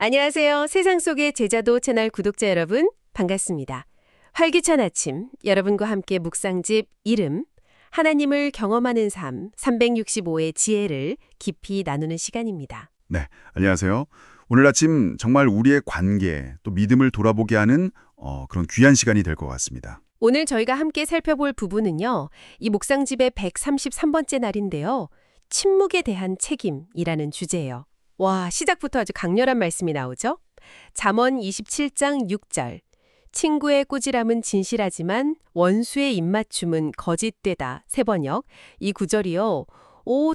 안녕하세요. 세상 속의 제자도 채널 구독자 여러분, 반갑습니다. 활기찬 아침, 여러분과 함께 묵상집 이름, 하나님을 경험하는 삶, 365의 지혜를 깊이 나누는 시간입니다. 네, 안녕하세요. 오늘 아침 정말 우리의 관계, 또 믿음을 돌아보게 하는 그런 귀한 시간이 될 것 같습니다. 오늘 저희가 함께 살펴볼 부분은요, 이 묵상집의 133번째 날인데요. 침묵에 대한 책임이라는 주제예요. 와, 시작부터 아주 강렬한 말씀이 나오죠? 잠언 27장 6절. 친구의 꾸지람은 진실하지만 원수의 입맞춤은 거짓되다. 세번역. 이 구절이요.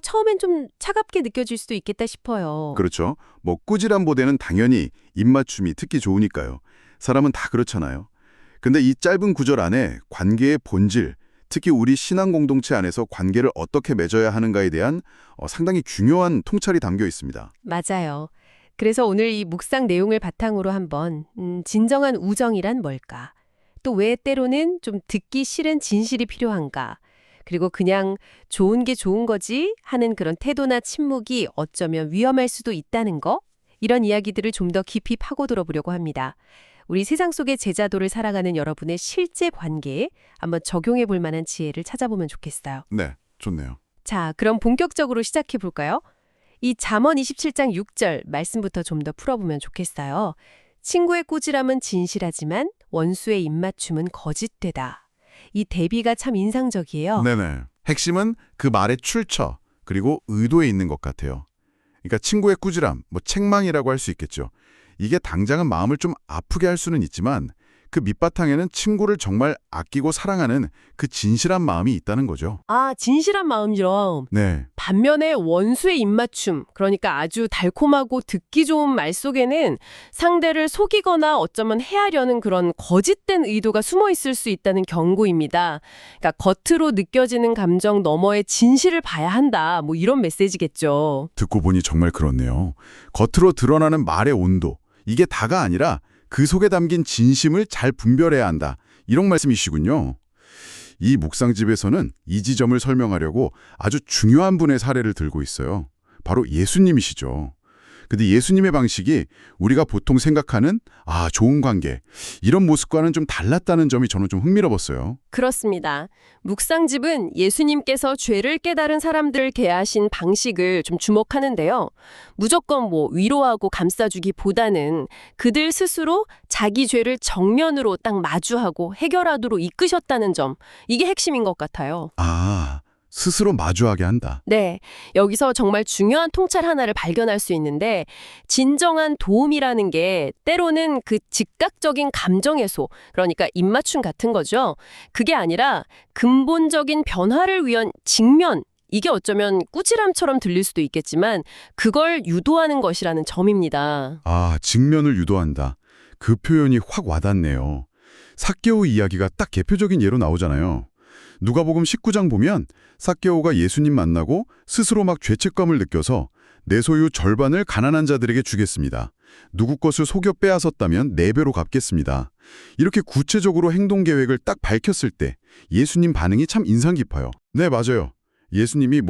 처음엔 좀 차갑게 느껴질 수도 있겠다 싶어요. 그렇죠. 꾸지람보다는 당연히 입맞춤이 특히 좋으니까요. 사람은 다 그렇잖아요. 근데 이 짧은 구절 안에 관계의 본질, 특히 우리 신앙 공동체 안에서 관계를 어떻게 맺어야 하는가에 대한 상당히 중요한 통찰이 담겨 있습니다. 맞아요. 그래서 오늘 이 묵상 내용을 바탕으로 한번 진정한 우정이란 뭘까? 또 왜 때로는 좀 듣기 싫은 진실이 필요한가? 그리고 그냥 좋은 게 좋은 거지 하는 그런 태도나 침묵이 어쩌면 위험할 수도 있다는 거? 이런 이야기들을 좀 더 깊이 파고들어 보려고 합니다. 우리 세상 속의 제자도를 살아가는 여러분의 실제 관계에 한번 적용해 볼 만한 지혜를 찾아보면 좋겠어요. 네, 좋네요. 자, 그럼 본격적으로 시작해 볼까요? 이 잠언 27장 6절 말씀부터 좀 더 풀어보면 좋겠어요. 친구의 꾸지람은 진실하지만 원수의 입맞춤은 거짓되다. 이 대비가 참 인상적이에요. 네네. 핵심은 그 말의 출처, 그리고 의도에 있는 것 같아요. 그러니까 친구의 꾸지람, 책망이라고 할 수 있겠죠. 이게 당장은 마음을 좀 아프게 할 수는 있지만 그 밑바탕에는 친구를 정말 아끼고 사랑하는 그 진실한 마음이 있다는 거죠. 아, 진실한 마음이럼. 네, 반면에 원수의 입맞춤, 그러니까 아주 달콤하고 듣기 좋은 말 속에는 상대를 속이거나 어쩌면 해하려는 그런 거짓된 의도가 숨어 있을 수 있다는 경고입니다. 그러니까 겉으로 느껴지는 감정 너머의 진실을 봐야 한다. 이런 메시지겠죠. 듣고 보니 정말 그렇네요. 겉으로 드러나는 말의 온도, 이게 다가 아니라 그 속에 담긴 진심을 잘 분별해야 한다. 이런 말씀이시군요. 이 묵상집에서는 이 지점을 설명하려고 아주 중요한 분의 사례를 들고 있어요. 바로 예수님이시죠. 근데 예수님의 방식이 우리가 보통 생각하는 좋은 관계, 이런 모습과는 좀 달랐다는 점이 저는 좀 흥미로웠어요. 그렇습니다. 묵상집은 예수님께서 죄를 깨달은 사람들을 대하신 방식을 좀 주목하는데요. 무조건 위로하고 감싸주기보다는 그들 스스로 자기 죄를 정면으로 딱 마주하고 해결하도록 이끄셨다는 점, 이게 핵심인 것 같아요. 스스로 마주하게 한다. 네, 여기서 정말 중요한 통찰 하나를 발견할 수 있는데 진정한 도움이라는 게 때로는 그 즉각적인 감정 해소, 그러니까 입맞춤 같은 거죠. 그게 아니라 근본적인 변화를 위한 직면, 이게 어쩌면 꾸지람처럼 들릴 수도 있겠지만 그걸 유도하는 것이라는 점입니다. 직면을 유도한다. 그 표현이 확 와닿네요. 삭개오 이야기가 딱 대표적인 예로 나오잖아요. 누가복음 19장 보면 삭개오가 예수님 만나고 스스로 막 죄책감을 느껴서 내 소유 절반을 가난한 자들에게 주겠습니다. 누구 것을 속여 빼앗았다면 4배로 갚겠습니다. 이렇게 구체적으로 행동 계획을 딱 밝혔을 때 예수님 반응이 참 인상 깊어요. 네, 맞아요. 예수님이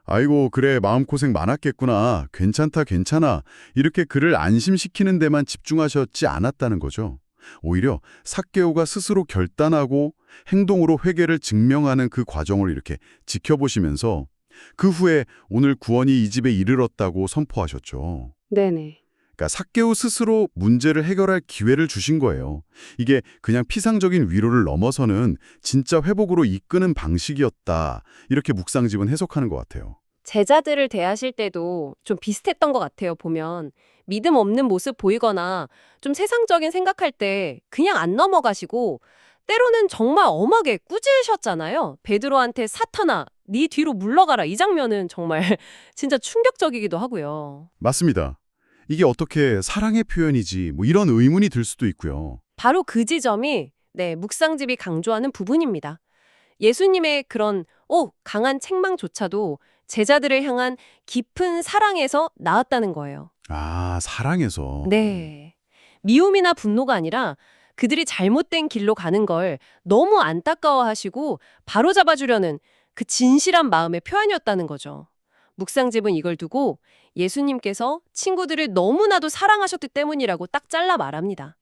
아이고 그래 마음고생 많았겠구나. 괜찮다 괜찮아. 이렇게 그를 안심시키는 데만 집중하셨지 않았다는 거죠. 오히려 삭개오가 스스로 결단하고 행동으로 회개를 증명하는 그 과정을 이렇게 지켜보시면서 그 후에 오늘 구원이 이 집에 이르렀다고 선포하셨죠. 네네. 그러니까 삭개오 스스로 문제를 해결할 기회를 주신 거예요. 이게 그냥 피상적인 위로를 넘어서는 진짜 회복으로 이끄는 방식이었다. 이렇게 묵상집은 해석하는 것 같아요. 제자들을 대하실 때도 좀 비슷했던 것 같아요, 보면. 믿음 없는 모습 보이거나 좀 세상적인 생각할 때 그냥 안 넘어가시고 때로는 정말 엄하게 꾸짖으셨잖아요. 베드로한테 사탄아, 네 뒤로 물러가라. 이 장면은 정말 진짜 충격적이기도 하고요. 맞습니다. 이게 어떻게 사랑의 표현이지 이런 의문이 들 수도 있고요. 바로 그 지점이 묵상집이 강조하는 부분입니다. 예수님의 그런 강한 책망조차도 제자들을 향한 깊은 사랑에서 나왔다는 거예요. 사랑해서. 네. 미움이나 분노가 아니라 그들이 잘못된 길로 가는 걸 너무 안타까워하시고 바로잡아주려는 그 진실한 마음의 표현이었다는 거죠. 묵상집은 이걸 두고 예수님께서 친구들을 너무나도 사랑하셨기 때문이라고 딱 잘라 말합니다.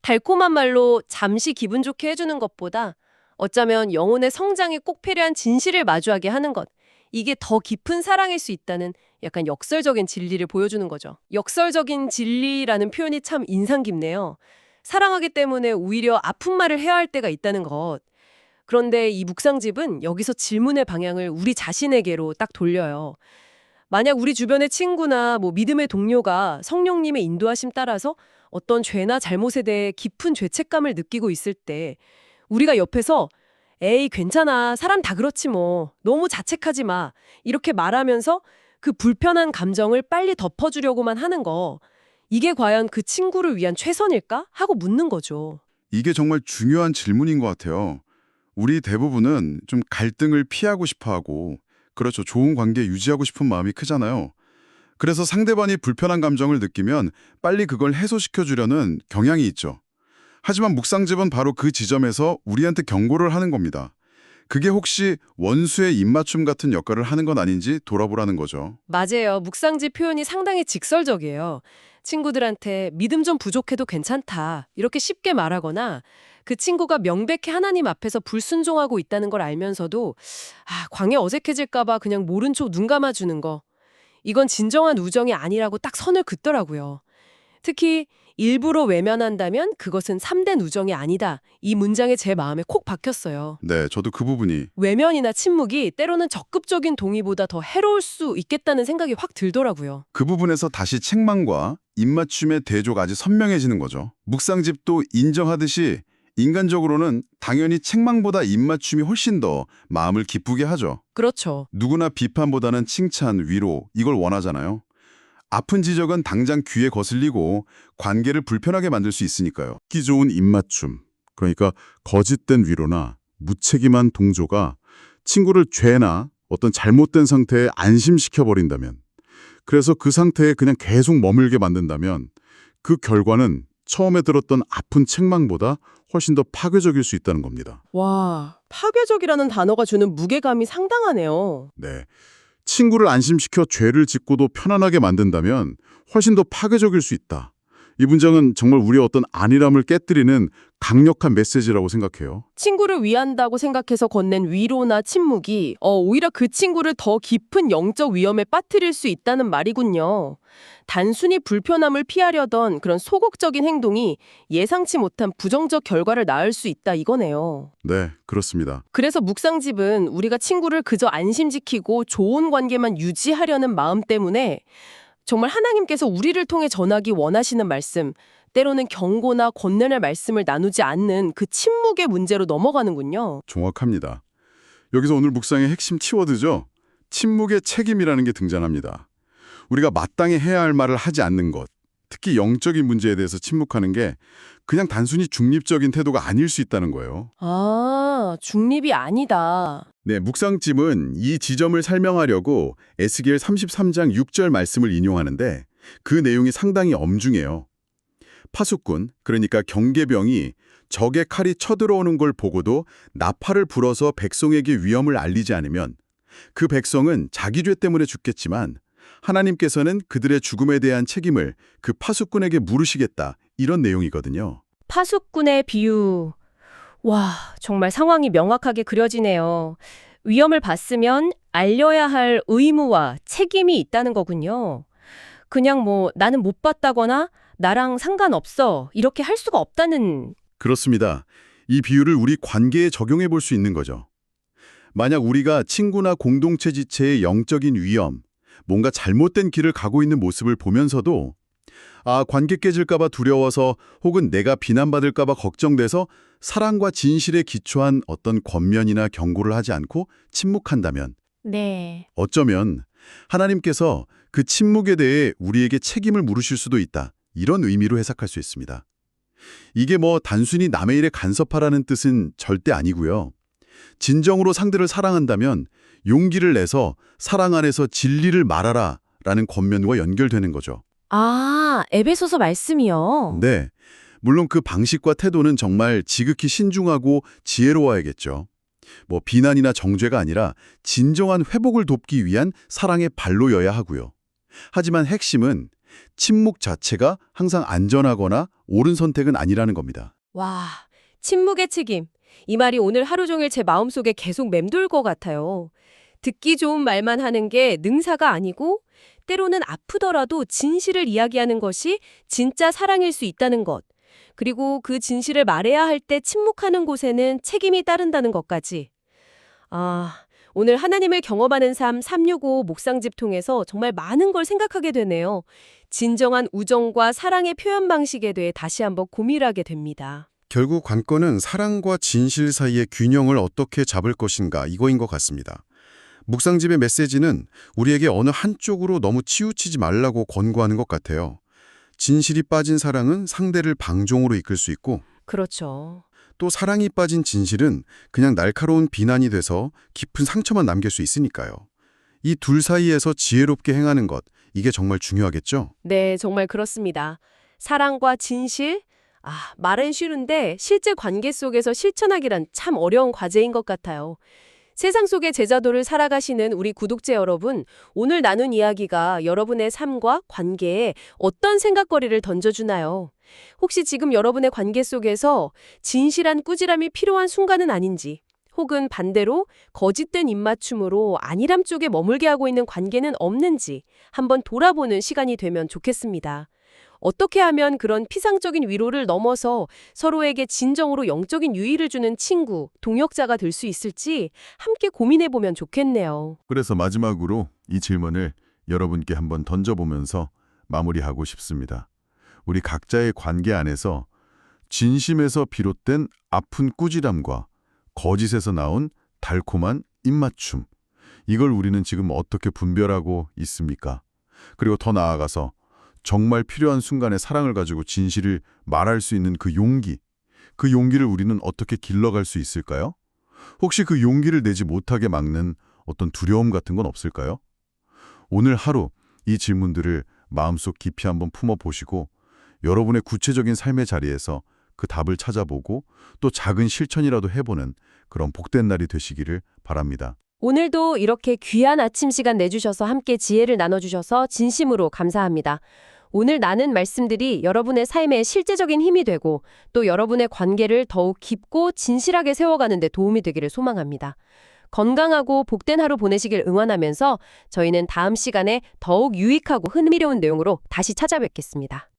달콤한 말로 잠시 기분 좋게 해주는 것보다 어쩌면 영혼의 성장에 꼭 필요한 진실을 마주하게 하는 것, 이게 더 깊은 사랑일 수 있다는 약간 역설적인 진리를 보여주는 거죠. 역설적인 진리라는 표현이 참 인상 깊네요. 사랑하기 때문에 오히려 아픈 말을 해야 할 때가 있다는 것. 그런데 이 묵상집은 여기서 질문의 방향을 우리 자신에게로 딱 돌려요. 만약 우리 주변의 친구나 믿음의 동료가 성령님의 인도하심 따라서 어떤 죄나 잘못에 대해 깊은 죄책감을 느끼고 있을 때 우리가 옆에서 에이 괜찮아 사람 다 그렇지 뭐 너무 자책하지 마 이렇게 말하면서 그 불편한 감정을 빨리 덮어주려고만 하는 거 이게 과연 그 친구를 위한 최선일까? 하고 묻는 거죠. 이게 정말 중요한 질문인 것 같아요. 우리 대부분은 좀 갈등을 피하고 싶어하고 그렇죠. 좋은 관계 유지하고 싶은 마음이 크잖아요. 그래서 상대방이 불편한 감정을 느끼면 빨리 그걸 해소시켜 주려는 경향이 있죠. 하지만 묵상집은 바로 그 지점에서 우리한테 경고를 하는 겁니다. 그게 혹시 원수의 입맞춤 같은 역할을 하는 건 아닌지 돌아보라는 거죠. 맞아요. 묵상집 표현이 상당히 직설적이에요. 친구들한테 믿음 좀 부족해도 괜찮다 이렇게 쉽게 말하거나 그 친구가 명백히 하나님 앞에서 불순종하고 있다는 걸 알면서도 광에 어색해질까 봐 그냥 모른 척 눈 감아주는 거. 이건 진정한 우정이 아니라고 딱 선을 긋더라고요. 특히 일부러 외면한다면 그것은 참된 우정이 아니다. 이 문장에 제 마음에 콕 박혔어요. 네, 저도 그 부분이. 외면이나 침묵이 때로는 적극적인 동의보다 더 해로울 수 있겠다는 생각이 확 들더라고요. 그 부분에서 다시 책망과 입맞춤의 대조가 아주 선명해지는 거죠. 묵상집도 인정하듯이 인간적으로는 당연히 책망보다 입맞춤이 훨씬 더 마음을 기쁘게 하죠. 그렇죠. 누구나 비판보다는 칭찬, 위로 이걸 원하잖아요. 아픈 지적은 당장 귀에 거슬리고 관계를 불편하게 만들 수 있으니까요. 듣기 좋은 입맞춤, 그러니까 거짓된 위로나 무책임한 동조가 친구를 죄나 어떤 잘못된 상태에 안심시켜버린다면, 그래서 그 상태에 그냥 계속 머물게 만든다면 그 결과는 처음에 들었던 아픈 책망보다 훨씬 더 파괴적일 수 있다는 겁니다. 와, 파괴적이라는 단어가 주는 무게감이 상당하네요. 네. 친구를 안심시켜 죄를 짓고도 편안하게 만든다면 훨씬 더 파괴적일 수 있다. 이 문장은 정말 우리의 어떤 안일함을 깨뜨리는 강력한 메시지라고 생각해요. 친구를 위한다고 생각해서 건넨 위로나 침묵이 오히려 그 친구를 더 깊은 영적 위험에 빠뜨릴 수 있다는 말이군요. 단순히 불편함을 피하려던 그런 소극적인 행동이 예상치 못한 부정적 결과를 낳을 수 있다 이거네요. 네, 그렇습니다. 그래서 묵상집은 우리가 친구를 그저 안심지키고 좋은 관계만 유지하려는 마음 때문에 정말 하나님께서 우리를 통해 전하기 원하시는 말씀, 때로는 경고나 권면의 말씀을 나누지 않는 그 침묵의 문제로 넘어가는군요. 정확합니다. 여기서 오늘 묵상의 핵심 키워드죠. 침묵의 책임이라는 게 등장합니다. 우리가 마땅히 해야 할 말을 하지 않는 것, 특히 영적인 문제에 대해서 침묵하는 게 그냥 단순히 중립적인 태도가 아닐 수 있다는 거예요. 중립이 아니다. 네, 묵상집은 이 지점을 설명하려고 에스겔 33장 6절 말씀을 인용하는데 그 내용이 상당히 엄중해요. 파수꾼, 그러니까 경계병이 적의 칼이 쳐들어오는 걸 보고도 나팔을 불어서 백성에게 위험을 알리지 않으면 그 백성은 자기 죄 때문에 죽겠지만 하나님께서는 그들의 죽음에 대한 책임을 그 파수꾼에게 물으시겠다, 이런 내용이거든요. 파수꾼의 비유. 와, 정말 상황이 명확하게 그려지네요. 위험을 봤으면 알려야 할 의무와 책임이 있다는 거군요. 그냥 나는 못 봤다거나 나랑 상관없어 이렇게 할 수가 없다는. 그렇습니다. 이 비유를 우리 관계에 적용해 볼 수 있는 거죠. 만약 우리가 친구나 공동체 지체의 영적인 위험, 뭔가 잘못된 길을 가고 있는 모습을 보면서도 관계 깨질까 봐 두려워서 혹은 내가 비난받을까 봐 걱정돼서 사랑과 진실에 기초한 어떤 권면이나 경고를 하지 않고 침묵한다면 네. 어쩌면 하나님께서 그 침묵에 대해 우리에게 책임을 물으실 수도 있다. 이런 의미로 해석할 수 있습니다. 이게 단순히 남의 일에 간섭하라는 뜻은 절대 아니고요. 진정으로 상대를 사랑한다면 용기를 내서 사랑 안에서 진리를 말하라 라는 권면과 연결되는 거죠. 에베소서 말씀이요. 네, 물론 그 방식과 태도는 정말 지극히 신중하고 지혜로워야겠죠. 뭐 비난이나 정죄가 아니라 진정한 회복을 돕기 위한 사랑의 발로여야 하고요. 하지만 핵심은 침묵 자체가 항상 안전하거나 옳은 선택은 아니라는 겁니다. 와, 침묵의 책임. 이 말이 오늘 하루 종일 제 마음속에 계속 맴돌 것 같아요. 듣기 좋은 말만 하는 게 능사가 아니고 때로는 아프더라도 진실을 이야기하는 것이 진짜 사랑일 수 있다는 것. 그리고 그 진실을 말해야 할 때 침묵하는 곳에는 책임이 따른다는 것까지. 아, 오늘 하나님을 경험하는 삶 365 묵상집 통해서 정말 많은 걸 생각하게 되네요. 진정한 우정과 사랑의 표현 방식에 대해 다시 한번 고민하게 됩니다. 결국 관건은 사랑과 진실 사이의 균형을 어떻게 잡을 것인가 이거인 것 같습니다. 묵상집의 메시지는 우리에게 어느 한쪽으로 너무 치우치지 말라고 권고하는 것 같아요. 진실이 빠진 사랑은 상대를 방종으로 이끌 수 있고 그렇죠. 또 사랑이 빠진 진실은 그냥 날카로운 비난이 돼서 깊은 상처만 남길 수 있으니까요. 이 둘 사이에서 지혜롭게 행하는 것, 이게 정말 중요하겠죠? 네, 정말 그렇습니다. 사랑과 진실? 말은 쉬운데 실제 관계 속에서 실천하기란 참 어려운 과제인 것 같아요. 세상 속의 제자도를 살아가시는 우리 구독자 여러분, 오늘 나눈 이야기가 여러분의 삶과 관계에 어떤 생각거리를 던져주나요? 혹시 지금 여러분의 관계 속에서 진실한 꾸지람이 필요한 순간은 아닌지, 혹은 반대로 거짓된 입맞춤으로 안일함 쪽에 머물게 하고 있는 관계는 없는지 한번 돌아보는 시간이 되면 좋겠습니다. 어떻게 하면 그런 피상적인 위로를 넘어서 서로에게 진정으로 영적인 유의를 주는 친구, 동역자가 될 수 있을지 함께 고민해보면 좋겠네요. 그래서 마지막으로 이 질문을 여러분께 한번 던져보면서 마무리하고 싶습니다. 우리 각자의 관계 안에서 진심에서 비롯된 아픈 꾸지람과 거짓에서 나온 달콤한 입맞춤, 이걸 우리는 지금 어떻게 분별하고 있습니까? 그리고 더 나아가서 정말 필요한 순간에 사랑을 가지고 진실을 말할 수 있는 그 용기를 우리는 어떻게 길러갈 수 있을까요? 혹시 그 용기를 내지 못하게 막는 어떤 두려움 같은 건 없을까요? 오늘 하루 이 질문들을 마음속 깊이 한번 품어보시고 여러분의 구체적인 삶의 자리에서 그 답을 찾아보고 또 작은 실천이라도 해보는 그런 복된 날이 되시기를 바랍니다. 오늘도 이렇게 귀한 아침 시간 내주셔서 함께 지혜를 나눠주셔서 진심으로 감사합니다. 오늘 나눈 말씀들이 여러분의 삶에 실제적인 힘이 되고 또 여러분의 관계를 더욱 깊고 진실하게 세워가는 데 도움이 되기를 소망합니다. 건강하고 복된 하루 보내시길 응원하면서 저희는 다음 시간에 더욱 유익하고 흥미로운 내용으로 다시 찾아뵙겠습니다.